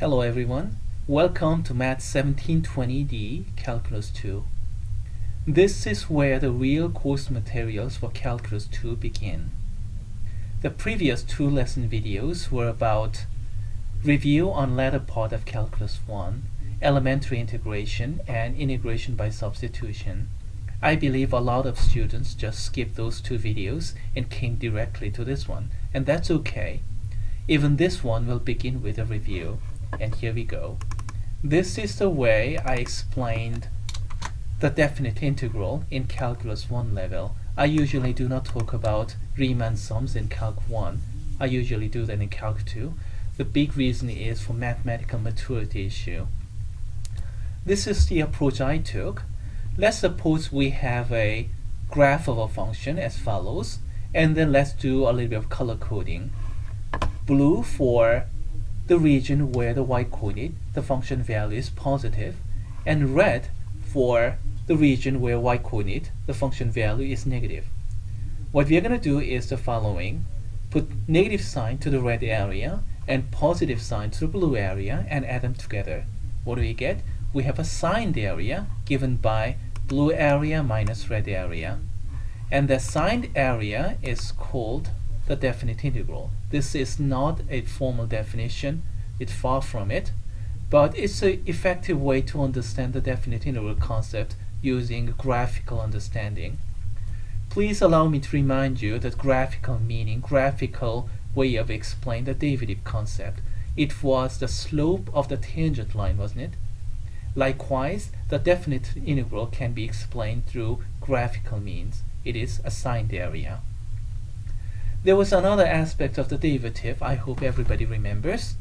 Hello everyone, welcome to Math 1720D Calculus 2. This is where the real course materials for Calculus 2 begin. The previous two lesson videos were about review on latter part of Calculus 1, elementary integration, and integration by substitution. I believe a lot of students just skipped those two videos and came directly to this one, and that's okay. Even this one will begin with a review. And here we go. This is the way I explained the definite integral in Calculus 1 level. I usually do not talk about Riemann sums in Calc 1. I usually do that in Calc 2. The big reason is for mathematical maturity issue. This is the approach I took. Let's suppose we have a graph of a function as follows, and then let's do a little bit of color coding. Blue for the region where the y-coordinate, the function value is positive, and red for the region where y-coordinate, the function value is negative. What we are going to do is the following. Put negative sign to the red area and positive sign to the blue area and add them together. What do we get? We have a signed area given by blue area minus red area. And the signed area is called the definite integral. This is not a formal definition, it's far from it, but it's an effective way to understand the definite integral concept using graphical understanding. Please allow me to remind you that graphical meaning, graphical way of explaining the derivative concept. It was the slope of the tangent line, wasn't it? Likewise, the definite integral can be explained through graphical means. It is a signed area. There was another aspect of the derivative I hope everybody remembers.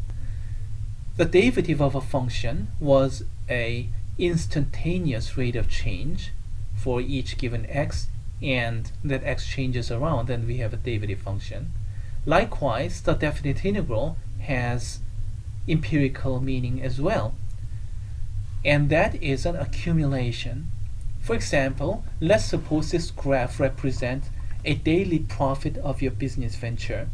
The derivative of a function was a instantaneous rate of change for each given x, and that x changes around, then we have a derivative function. Likewise, the definite integral has empirical meaning as well, and that is an accumulation. For example, let's suppose this graph represents a daily profit of your business venture.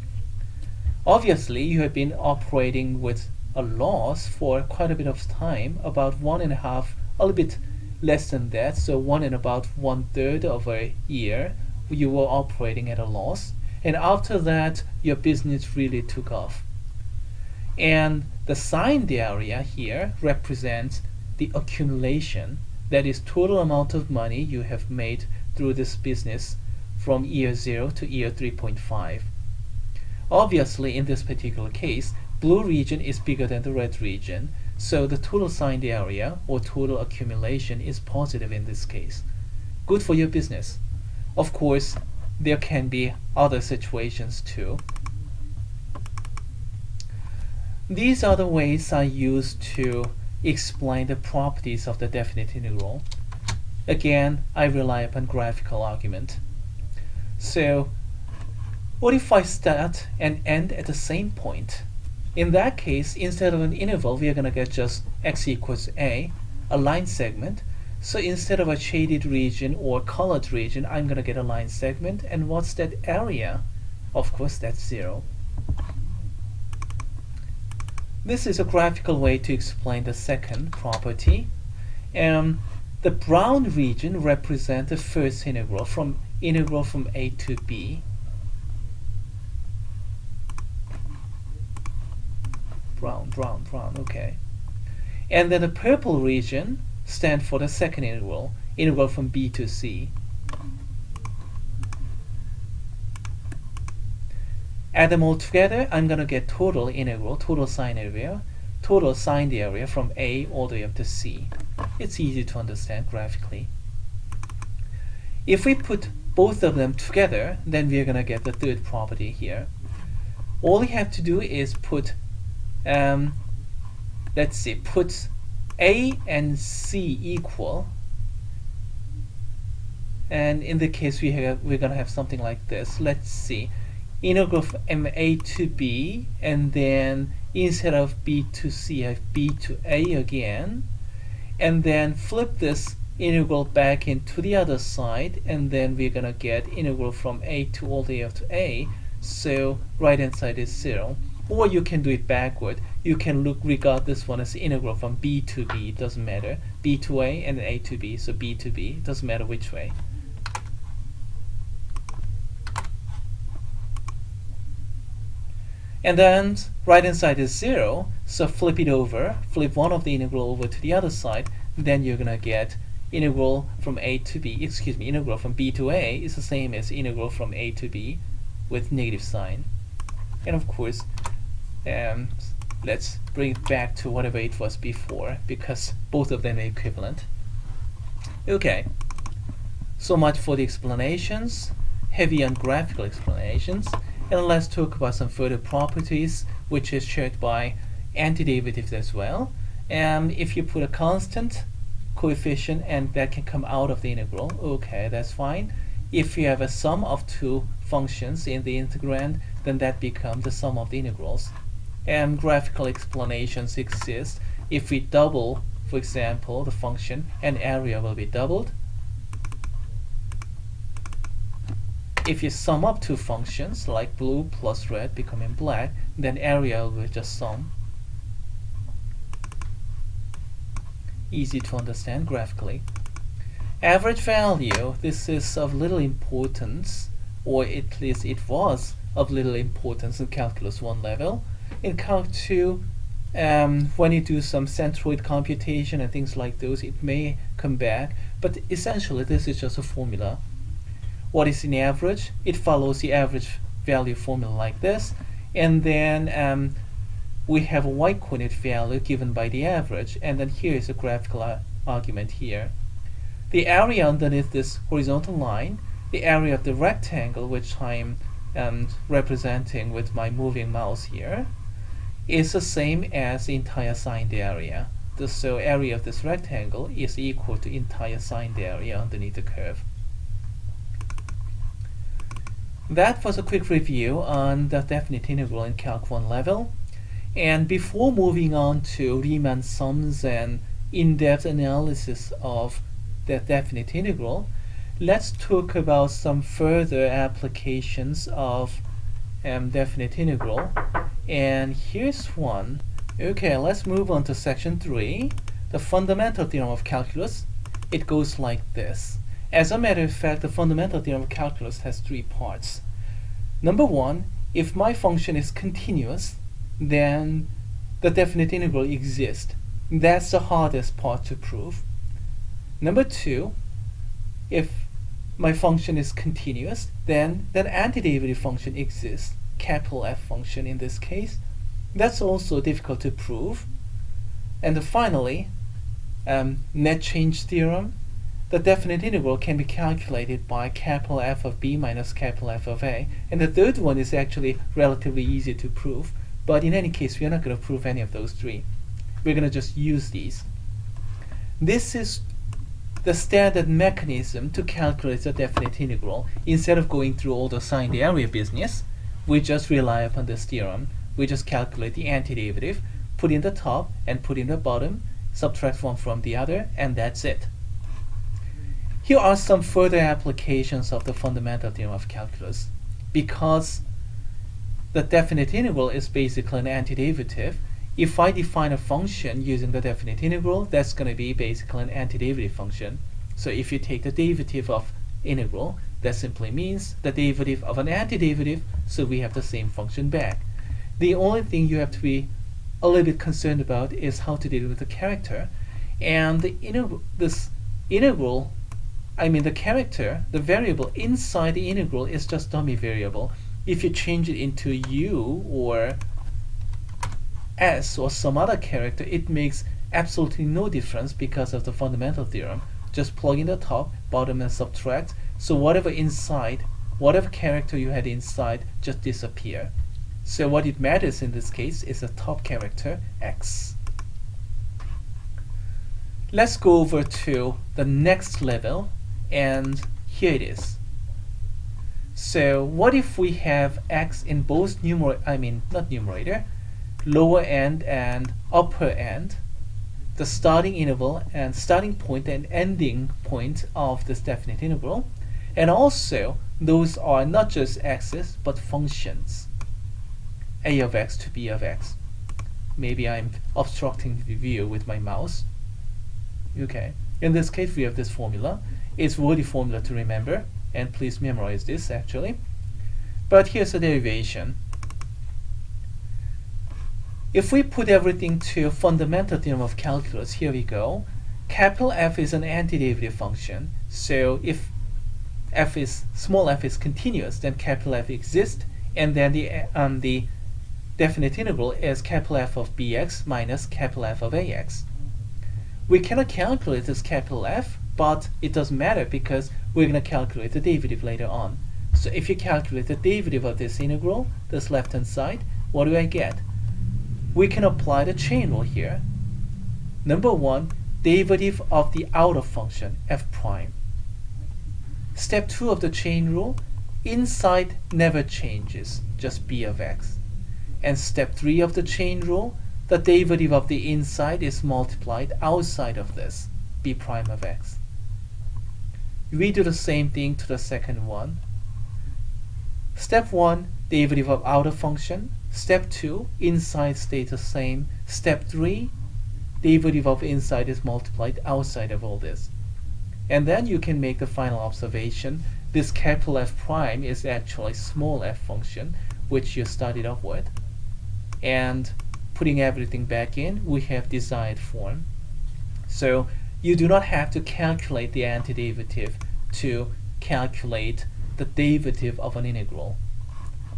Obviously, you have been operating with a loss for quite a bit of time, about 1.5, a little bit less than that, so about 1/3 of a year you were operating at a loss, and after that your business really took off. And the signed area here represents the accumulation, that is total amount of money you have made through this business from year 0 to year 3.5. Obviously, in this particular case, blue region is bigger than the red region, so the total signed area or total accumulation is positive in this case. Good for your business. Of course, there can be other situations too. These are the ways I use to explain the properties of the definite integral. Again, I rely upon graphical argument. So, what if I start and end at the same point? In that case, instead of an interval, we are going to get just x equals a line segment. So instead of a shaded region or colored region, I'm going to get a line segment. And what's that area? Of course, that's 0. This is a graphical way to explain the second property. The brown region represents the first integral from a to b. Brown, okay. And then the purple region stands for the second integral from b to c. Add them all together, I'm going to get total signed area from a all the way up to c. It's easy to understand graphically. If we put both of them together, then we're going to get the third property here. All we have to do is put put a and c equal, and in the case we're going to have something like this. Let's see, integral from a to b, and then instead of b to c I have b to a again, and then flip this integral back into the other side, and then we're going to get integral from a to all the way up to a, so right hand side is 0. Or you can do it backward. You can regard this one as the integral from b to b. It doesn't matter. B to a and then a to b. So b to b. It doesn't matter which way. And then right hand side is 0. So flip it over. Flip one of the integral over to the other side. Then you're gonna get integral from a to b. Excuse me. Integral from b to a is the same as integral from a to b with negative sign. And of course, let's bring it back to whatever it was before, because both of them are equivalent. Okay, so much for the explanations, heavy on graphical explanations, and let's talk about some further properties which is shared by antiderivatives as well. If you put a constant coefficient and that can come out of the integral, okay, that's fine. If you have a sum of two functions in the integrand, then that becomes the sum of the integrals. And graphical explanations exist. If we double, for example, the function, and area will be doubled. If you sum up two functions, like blue plus red becoming black, then area will just sum. Easy to understand graphically. Average value, this is of little importance, or at least it was of little importance in Calculus 1 level. In Calc 2, when you do some centroid computation and things like those, it may come back, but essentially this is just a formula. What is an average? It follows the average value formula like this, and then we have a y-coordinate value given by the average, and then here is a graphical argument here. The area underneath this horizontal line, the area of the rectangle, which I'm representing with my moving mouse here, is the same as the entire signed area. So area of this rectangle is equal to entire signed area underneath the curve. That was a quick review on the definite integral in Calc 1 level. And before moving on to Riemann sums and in-depth analysis of the definite integral, let's talk about some further applications of definite integral. And here's one. Okay, let's move on to section 3, the fundamental theorem of calculus. It goes like this. As a matter of fact, the fundamental theorem of calculus has 3 parts. Number 1, if my function is continuous, then the definite integral exists. That's the hardest part to prove. Number 2, if my function is continuous, then that antiderivative function exists, capital F function in this case. That's also difficult to prove. And finally, net change theorem. The definite integral can be calculated by capital F of b minus capital F of a. And the third one is actually relatively easy to prove. But in any case, we're not going to prove any of those 3. We're going to just use these. This is the standard mechanism to calculate the definite integral. Instead of going through all the signed area business, we just rely upon this theorem. We just calculate the antiderivative, put in the top and put in the bottom, subtract one from the other, and that's it. Here are some further applications of the fundamental theorem of calculus. Because the definite integral is basically an antiderivative, if I define a function using the definite integral, that's going to be basically an antiderivative function. So if you take the derivative of integral, that simply means the derivative of an antiderivative, so we have the same function back. The only thing you have to be a little bit concerned about is how to deal with the character. And the character, the variable inside the integral is just dummy variable. If you change it into u or s or some other character, it makes absolutely no difference because of the fundamental theorem. Just plug in the top, bottom, and subtract. So whatever character you had inside just disappear. So what it matters in this case is the top character, x. Let's go over to the next level, and here it is. So what if we have x in both lower end and upper end, the starting interval and starting point and ending point of this definite integral, and also those are not just x's but functions. a of x to b of x. Maybe I'm obstructing the view with my mouse. Okay, in this case we have this formula. It's worthy formula to remember, and please memorize this actually. But here's a derivation. If we put everything to fundamental theorem of calculus, here we go. Capital F is an antiderivative function, so if small f is continuous, then capital F exists, and then the definite integral is capital F of bx minus capital F of ax. We cannot calculate this capital F, but it doesn't matter because we're going to calculate the derivative later on. So if you calculate the derivative of this integral, this left-hand side, what do I get? We can apply the chain rule here. Number one, derivative of the outer function, f prime. Step 2 of the chain rule, inside never changes, just b of x. And step 3 of the chain rule, the derivative of the inside is multiplied outside of this, b prime of x. We do the same thing to the second one. Step 1, derivative of outer function. Step 2, inside stays the same. Step 3, derivative of inside is multiplied outside of all this. And then you can make the final observation. This capital F prime is actually small f function, which you started off with. And putting everything back in, we have desired form. So you do not have to calculate the antiderivative to calculate the derivative of an integral.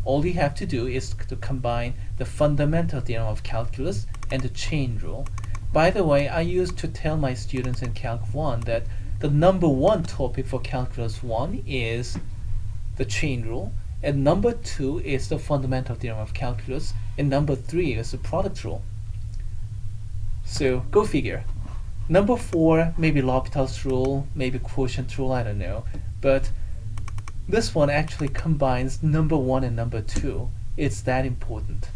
All you have to do is to combine the fundamental theorem of calculus and the chain rule. By the way, I used to tell my students in Calc 1 that the number one topic for Calculus 1 is the chain rule, and number 2 is the fundamental theorem of calculus, and number 3 is the product rule. So go figure. Number 4, maybe L'Hopital's rule, maybe quotient rule, I don't know. But this one actually combines number 1 and number 2. It's that important.